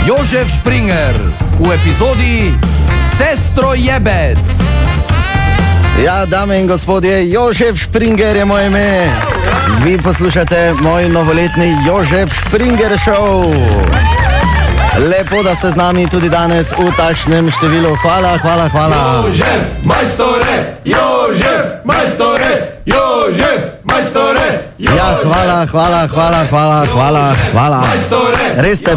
Jožef Špringer v epizodi Sestrojebec. Ja, dame in gospodje, Jožef Špringer je moje ime. Vi poslušate moj novoletni Jožef Špringer show. Lepo, da ste z nami tudi danes v takšnem številu. Hvala. Jožef, majstore, Jožef, majstore, Jožef, majstore. Ja, hvala. Res ste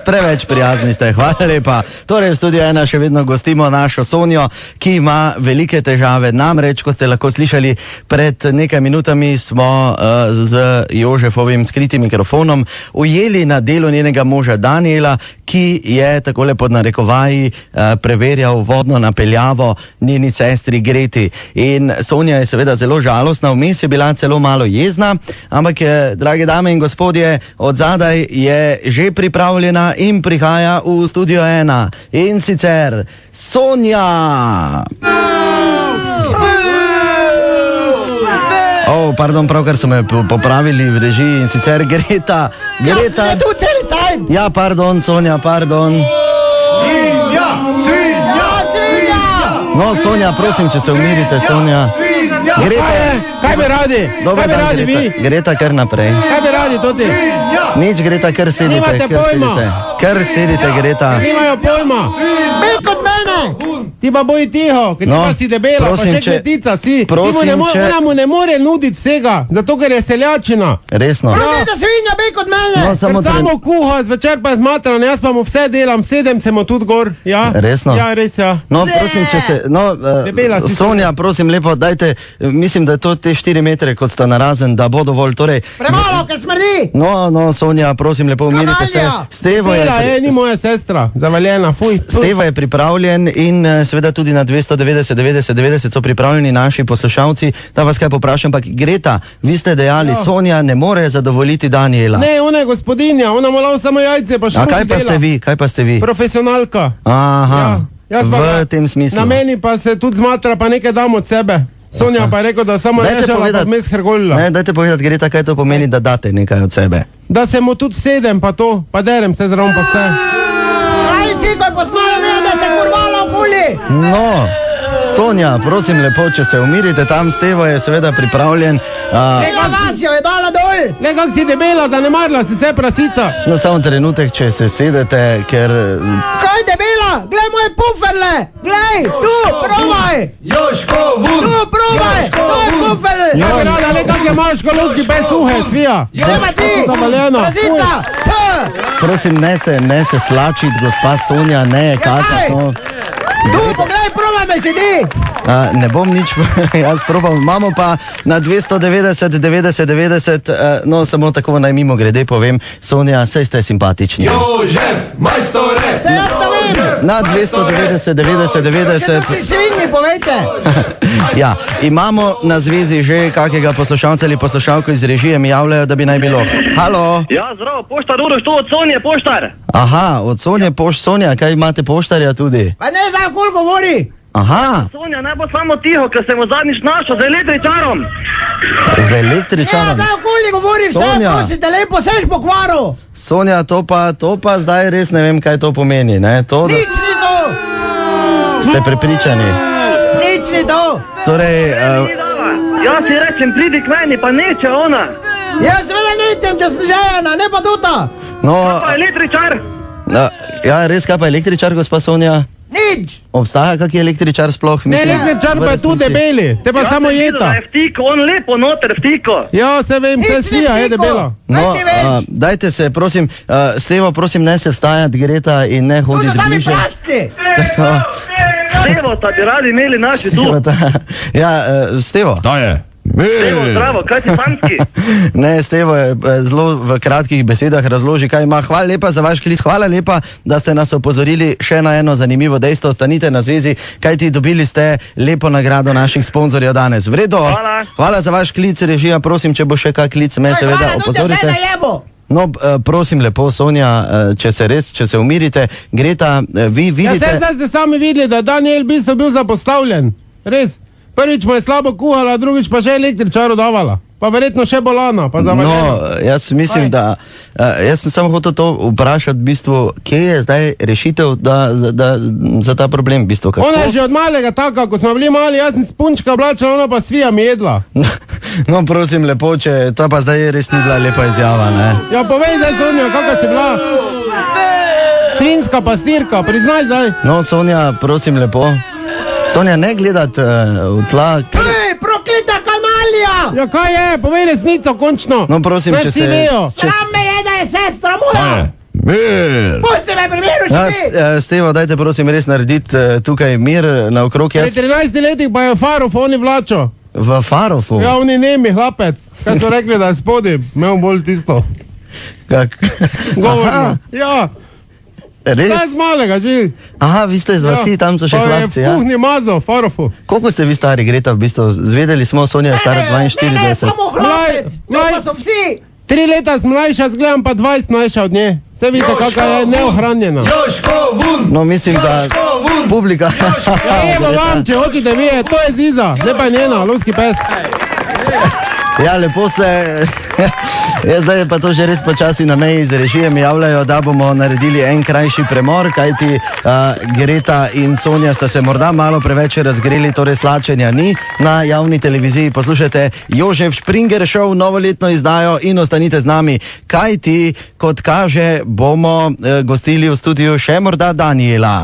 preveč prijazni ste, hvala lepa. Torej v studiu 1 še vedno gostimo našo Sonjo, ki ima velike težave. Namreč, ko ste lahko slišali, pred nekaj minutami smo z Jožefovim skritim mikrofonom ujeli na delu njenega moža Daniela, ki je takole pod narekovaji preverjal vodno napeljavo njeni sestri Greti. In Sonja je seveda zelo žalostna, vmes je bila celo malo jezna, ampak drage dame in gospodje, od zadaj je že pripravljena in prihaja v studio 1. In sicer Sonja! Pardon, pravkar so me popravili v režiji, in sicer Greta. Ja, pardon, Sonja, pardon. No, Sonja, prosim, če se umirite, Sonja. Kaj bi radi? Dobar dan, radi Greta. vi? Greta, kar naprej. Kaj bi radi tudi? Nič, Greta, kar sedite. Nimate pojma. Kar sedite, Greta. Nimajo pojma. Bil kot mene. Ti pa boj tiho, ker ti pa si debela, prosim, pa še kmetica si. prosim, Ona mu ne more nuditi vsega, zato ker je seljačina. Resno. Rodite svinja, bil kot mene. No, Samo kuha, zvečer pa je zmatran, jaz pa mu vse delam, sedem se mu tudi gor. Ja? Resno? Ja, res ja. No, prosim, če se... Debela si, Sonja, prosim, lepo, dajte, mislim, da je to te 4 metre, kot sta narazen, da bo dovolj, torej... Premalo, ker smrdi! No, Sonja, prosim, lepo, umirite se. Stevo Debela je, ni moja sestra, zavaljena, fuj. Stevo je pripravljen in seveda tudi na 290 so pripravljeni naši poslušalci. Da vas kaj poprašam, ampak Greta, vi ste dejali, Sonja ne more zadovoljiti Daniela. Ne, ona je gospodinja, ona ima lahko samo jajce, pa še A kaj pa ste vi? Profesionalka. Aha, Jaz pa v tem smislu. Na meni pa se tudi zmatra, pa nekaj dam od sebe. Sonja pa je rekel, da samo režela, pa vmes hrgolila. Ne, dajte povedati, Greta, kaj to pomeni, da date nekaj od sebe. Da se mu tudi vsedem, pa to, pa derem se zraven, pa vse. Kaj si, ko je posnalo me, da se kurvala okoli? No, Sonja, prosim lepo, če se umirite, tam Stevo je seveda pripravljen. Tega vasjo je dala dol! Le, kak si debela, zanemarila si se prasica. No, samo trenutek, če se sedete, ker... Kaj debela? Glej moje puferle! Glej, tu, provaj! Jožko, vun! Tu, provaj! To je puferle! Ja, bi rada, le, kak je imaš kolovski pes suhe, svija. Gremo ti! Zavaljena. Prasica! Tu! Prosim, ne se slačit, gospa Sonja, ne, kakak, no. Tu, poglej, provaj me, če ti! Ne bom nič, jaz probal, imamo pa na 290, no, samo tako naj mimo grede povem, Sonja, saj ste simpatični. Jožef, majstore! Se jaz to vem! Na 290. Če to si svinji, povejte! Ja, imamo na zvezi že kakega poslušalca ali poslušalko iz režije, mi javljajo, da bi naj bilo. Halo? Ja, zdravo, poštar Uroš, tu od Sonje, poštar. Aha, od Sonje, Sonja, kaj imate poštarja tudi? Pa ne znam, koliko govori! Aha, Sonja, naj bo samo tiho, ker sem v zadnjič našel z električarom. z Ne električarom. znam, koliko govori, vse Sonja. prosite, lepo, seš pokvaru! Sonja, to pa zdaj res ne vem, kaj to pomeni, ne? To, da Nič ni to! ste prepričani. Nič ni to! Torej, Ni dala. Jaz si rečem, pridi k meni, pa neče ona. Jaz seveda ničem, če sem žejena, ne pa tuta! no, Pa električar. ja, res, kaj pa električar, gospa Sonja? Nič! Obstaja kak električar sploh? Ne, električar pa je tu debeli, te pa samo Jaz sem videl, da jeta. je vtiko, on lepo noter vtiko. Ja, se vem, vse Nič ni svija, je vtiko. debela. No, Kaj ti veš? dajte se, prosim, Stevo, prosim, ne se vstajati, Greta, in ne Tu hoditi so sami bliže. prasti! Tako, Stevo, ta bi radi imeli naši tu. Ja, Stevo. To je. Stevo, zdravo, kaj ti samski? Ne, Stevo je zelo v kratkih besedah razloži, kaj ima. Hvala lepa za vaš klic, hvala lepa, da ste nas opozorili še na eno zanimivo dejstvo. Ostanite na zvezi, kajti dobili ste lepo nagrado naših sponzorjev danes. Vredo, hvala za vaš klic, režija, prosim, če bo še kak klic, me seveda opozorite. No, prosim lepo, Sonja, če se umirite. Greta, vi Ja, vidite... zdaj ste sami videli, da je Daniel v bistvu bil zapostavljen. Res. Prvič mu je slabo kuhala, drugič pa že električaru davala. pa verjetno še bolano, pa No, zavaljeno. jaz mislim, da jaz sem samo hotel to vprašati, v bistvu, kje je zdaj rešitev za ta problem, v bistvu, kako? Ona je že od malega taka, ko smo bili mali, jaz sem s punčka oblačila, ona pa svija mi jedla. No, prosim, lepo, če to pa zdaj res ni bila lepa izjava, ne? Ja, povej zdaj, Sonja, kakva si bila? Svinska pastirka, priznaj zdaj. No, Sonja, prosim, lepo. Sonja, ne gledati v tla. Ej, prokleta kanalija! Ja, kaj je? Povej resnico, končno. No, prosim, Naj če vsi se... vejo. Sram me je, da je sestra moja! Mir! Pusti me pri miru, Ja, če ti! Stevo, dajte prosim res narediti tukaj mir naokrog. Pri Jaz 13 letih pa je Farov, oni vlačo. v Farofu. Ja, oni nemi hlapec. Kaj so rekli, da je spodaj, imel bolj tisto. Kak? Govorno. Ja, Res? kaj z malega, že. Aha, vi ste z vasi, tam so še hlapci, ja. ja? Kuhni mazo, Farofu. Koliko ste vi stari, Greta, v bistvu? Zvedeli smo, Sonja je stara Ne, 42. samo hlapec! Mlaj- No, pa so vsi! 3 leta sem mlajša, zgledam pa 20 mlajša od nje. Se vidite, kakva je neohranjena. Joško vun! No, mislim, da Joško vun! publika... Ja, evo vam, če hočete videti, to je Ziza, ne pa je njena, lovski pes. Ja, lepo ste. Jaz zdaj pa to že res počasi na meji z režijem javljajo, da bomo naredili en krajši premor, kajti Greta in Sonja sta se morda malo preveč razgreli, torej slačenja ni na javni televiziji. Poslušajte Jožef Springer Show, novoletno izdajo in ostanite z nami, kajti, kot kaže, bomo gostili v studiu še morda Daniela.